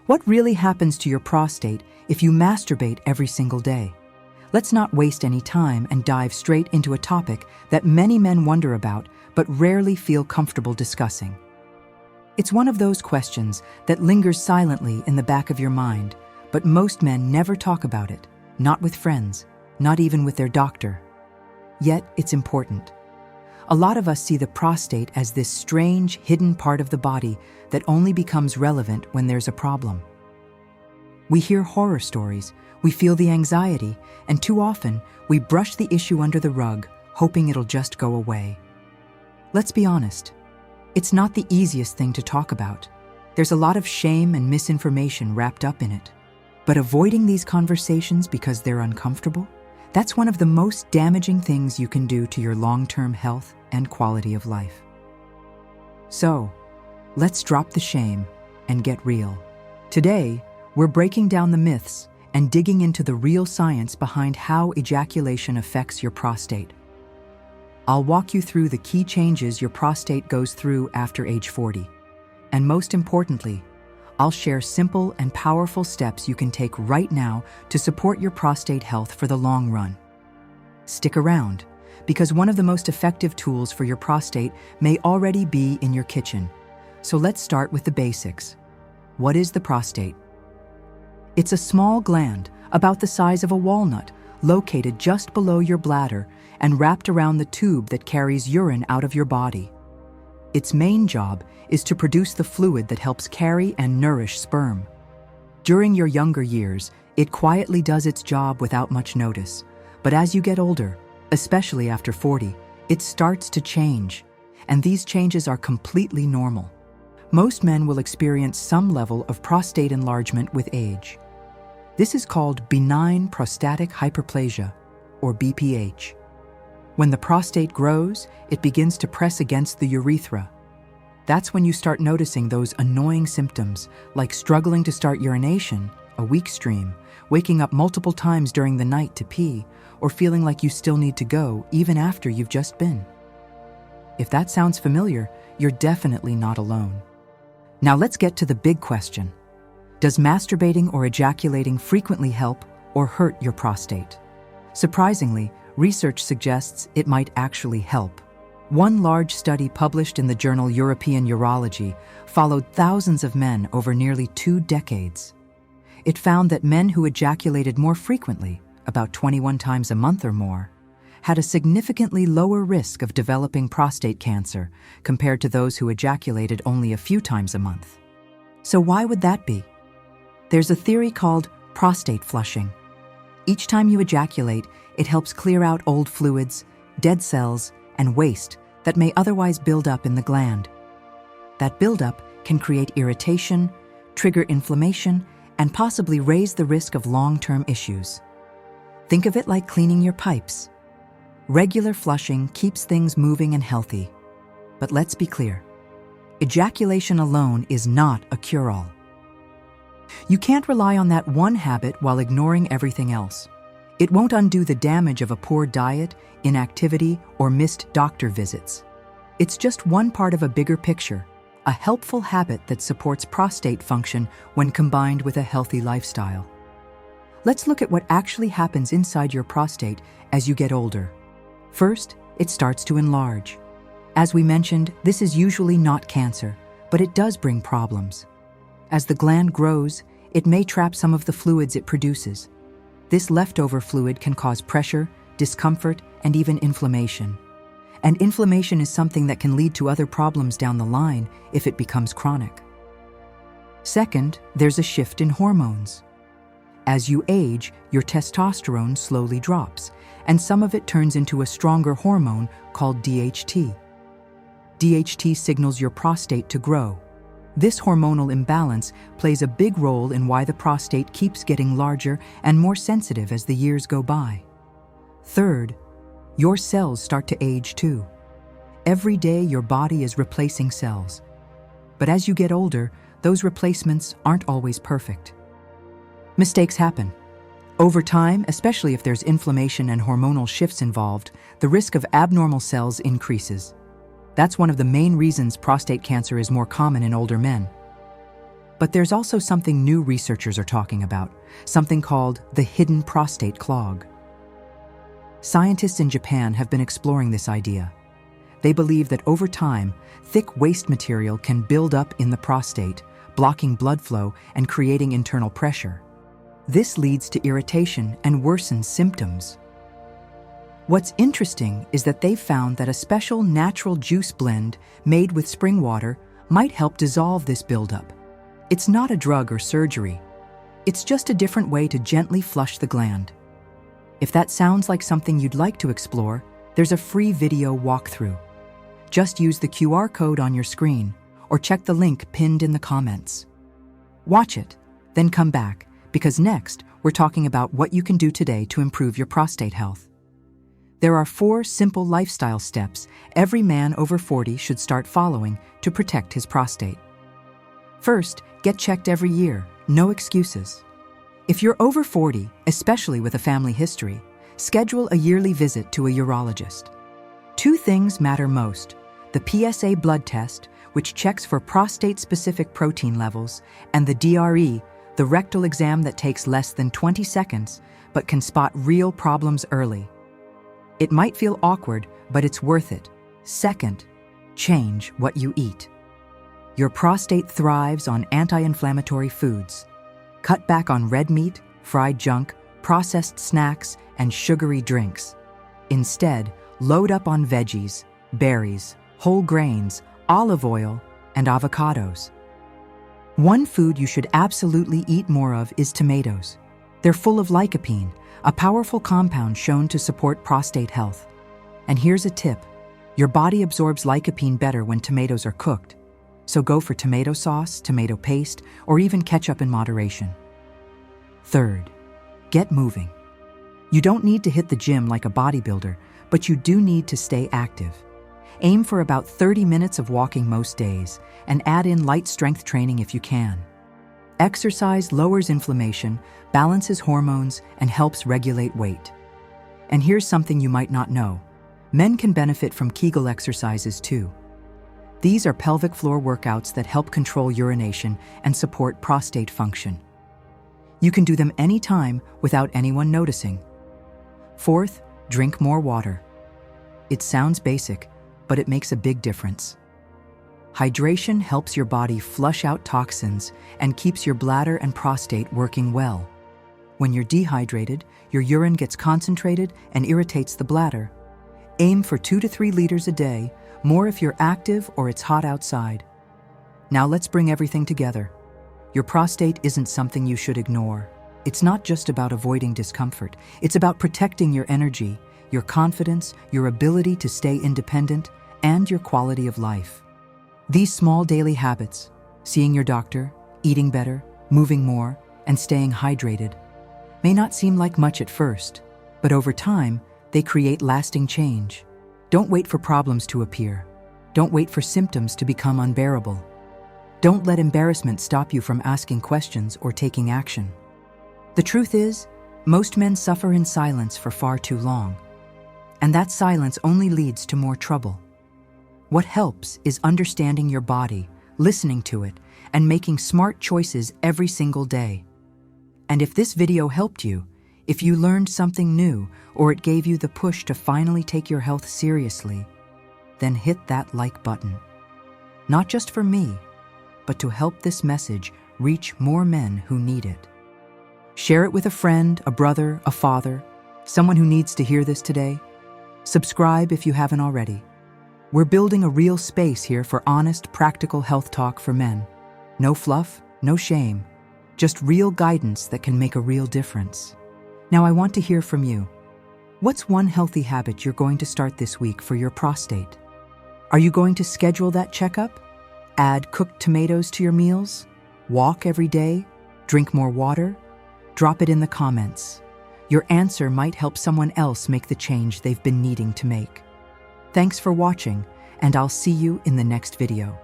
What really happens to your prostate if you masturbate every single day? Let's not waste any time and dive straight into a topic that many men wonder about but rarely feel comfortable discussing. It's one of those questions that lingers silently in the back of your mind, but most men never talk about it, not with friends, not even with their doctor. Yet it's important. A lot of us see the prostate as this strange, hidden part of the body that only becomes relevant when there's a problem. We hear horror stories, we feel the anxiety, and too often we brush the issue under the rug, hoping it'll just go away. Let's be honest, it's not the easiest thing to talk about. There's a lot of shame and misinformation wrapped up in it. But avoiding these conversations because they're uncomfortable, that's one of the most damaging things you can do to your long-term health and quality of life. So, let's drop the shame and get real. Today, we're breaking down the myths and digging into the real science behind how ejaculation affects your prostate. I'll walk you through the key changes your prostate goes through after age 40. And most importantly, I'll share simple and powerful steps you can take right now to support your prostate health for the long run. Stick around, because one of the most effective tools for your prostate may already be in your kitchen. So let's start with the basics. What is the prostate? It's a small gland, about the size of a walnut, located just below your bladder and wrapped around the tube that carries urine out of your body. Its main job is to produce the fluid that helps carry and nourish sperm. During your younger years, it quietly does its job without much notice. But as you get older, especially after 40, it starts to change. And these changes are completely normal. Most men will experience some level of prostate enlargement with age. This is called benign prostatic hyperplasia, or BPH. When the prostate grows, it begins to press against the urethra. That's when you start noticing those annoying symptoms, like struggling to start urination, a weak stream, waking up multiple times during the night to pee, or feeling like you still need to go even after you've just been. If that sounds familiar, you're definitely not alone. Now let's get to the big question. Does masturbating or ejaculating frequently help or hurt your prostate? Surprisingly, research suggests it might actually help. One large study published in the journal European Urology followed thousands of men over nearly 2 decades. It found that men who ejaculated more frequently, about 21 times a month or more, had a significantly lower risk of developing prostate cancer compared to those who ejaculated only a few times a month. So why would that be? There's a theory called prostate flushing. Each time you ejaculate, it helps clear out old fluids, dead cells, and waste that may otherwise build up in the gland. That buildup can create irritation, trigger inflammation, and possibly raise the risk of long-term issues. Think of it like cleaning your pipes. Regular flushing keeps things moving and healthy. But let's be clear, ejaculation alone is not a cure-all. You can't rely on that one habit while ignoring everything else. It won't undo the damage of a poor diet, inactivity, or missed doctor visits. It's just one part of a bigger picture, a helpful habit that supports prostate function when combined with a healthy lifestyle. Let's look at what actually happens inside your prostate as you get older. First, it starts to enlarge. As we mentioned, this is usually not cancer, but it does bring problems. As the gland grows, it may trap some of the fluids it produces. This leftover fluid can cause pressure, discomfort, and even inflammation. And inflammation is something that can lead to other problems down the line if it becomes chronic. Second, there's a shift in hormones. As you age, your testosterone slowly drops, and some of it turns into a stronger hormone called DHT. DHT signals your prostate to grow. This hormonal imbalance plays a big role in why the prostate keeps getting larger and more sensitive as the years go by. Third, your cells start to age too. Every day your body is replacing cells. But as you get older, those replacements aren't always perfect. Mistakes happen. Over time, especially if there's inflammation and hormonal shifts involved, the risk of abnormal cells increases. That's one of the main reasons prostate cancer is more common in older men. But there's also something new researchers are talking about, something called the hidden prostate clog. Scientists in Japan have been exploring this idea. They believe that over time, thick waste material can build up in the prostate, blocking blood flow and creating internal pressure. This leads to irritation and worsens symptoms. What's interesting is that they've found that a special natural juice blend made with spring water might help dissolve this buildup. It's not a drug or surgery. It's just a different way to gently flush the gland. If that sounds like something you'd like to explore, there's a free video walkthrough. Just use the QR code on your screen or check the link pinned in the comments. Watch it, then come back, because next we're talking about what you can do today to improve your prostate health. There are 4 simple lifestyle steps every man over 40 should start following to protect his prostate. First, get checked every year, no excuses. If you're over 40, especially with a family history, schedule a yearly visit to a urologist. 2 things matter most: the PSA blood test, which checks for prostate-specific protein levels, and the DRE, the rectal exam that takes less than 20 seconds but can spot real problems early. It might feel awkward, but it's worth it. Second, change what you eat. Your prostate thrives on anti-inflammatory foods. Cut back on red meat, fried junk, processed snacks, and sugary drinks. Instead, load up on veggies, berries, whole grains, olive oil, and avocados. One food you should absolutely eat more of is tomatoes. They're full of lycopene, a powerful compound shown to support prostate health. And here's a tip: your body absorbs lycopene better when tomatoes are cooked. So go for tomato sauce, tomato paste, or even ketchup in moderation. Third, get moving. You don't need to hit the gym like a bodybuilder, but you do need to stay active. Aim for about 30 minutes of walking most days, and add in light strength training if you can. Exercise lowers inflammation, balances hormones, and helps regulate weight. And here's something you might not know: men can benefit from Kegel exercises too. These are pelvic floor workouts that help control urination and support prostate function. You can do them anytime without anyone noticing. Fourth, drink more water. It sounds basic, but it makes a big difference. Hydration helps your body flush out toxins and keeps your bladder and prostate working well. When you're dehydrated, your urine gets concentrated and irritates the bladder. Aim for 2 to 3 liters a day, more if you're active or it's hot outside. Now let's bring everything together. Your prostate isn't something you should ignore. It's not just about avoiding discomfort. It's about protecting your energy, your confidence, your ability to stay independent, and your quality of life. These small daily habits, seeing your doctor, eating better, moving more, and staying hydrated, may not seem like much at first, but over time, they create lasting change. Don't wait for problems to appear. Don't wait for symptoms to become unbearable. Don't let embarrassment stop you from asking questions or taking action. The truth is, most men suffer in silence for far too long, and that silence only leads to more trouble. What helps is understanding your body, listening to it, and making smart choices every single day. And if this video helped you, if you learned something new, or it gave you the push to finally take your health seriously, then hit that like button. Not just for me, but to help this message reach more men who need it. Share it with a friend, a brother, a father, someone who needs to hear this today. Subscribe if you haven't already. We're building a real space here for honest, practical health talk for men. No fluff, no shame, just real guidance that can make a real difference. Now I want to hear from you. What's one healthy habit you're going to start this week for your prostate? Are you going to schedule that checkup? Add cooked tomatoes to your meals? Walk every day? Drink more water? Drop it in the comments. Your answer might help someone else make the change they've been needing to make. Thanks for watching, and I'll see you in the next video.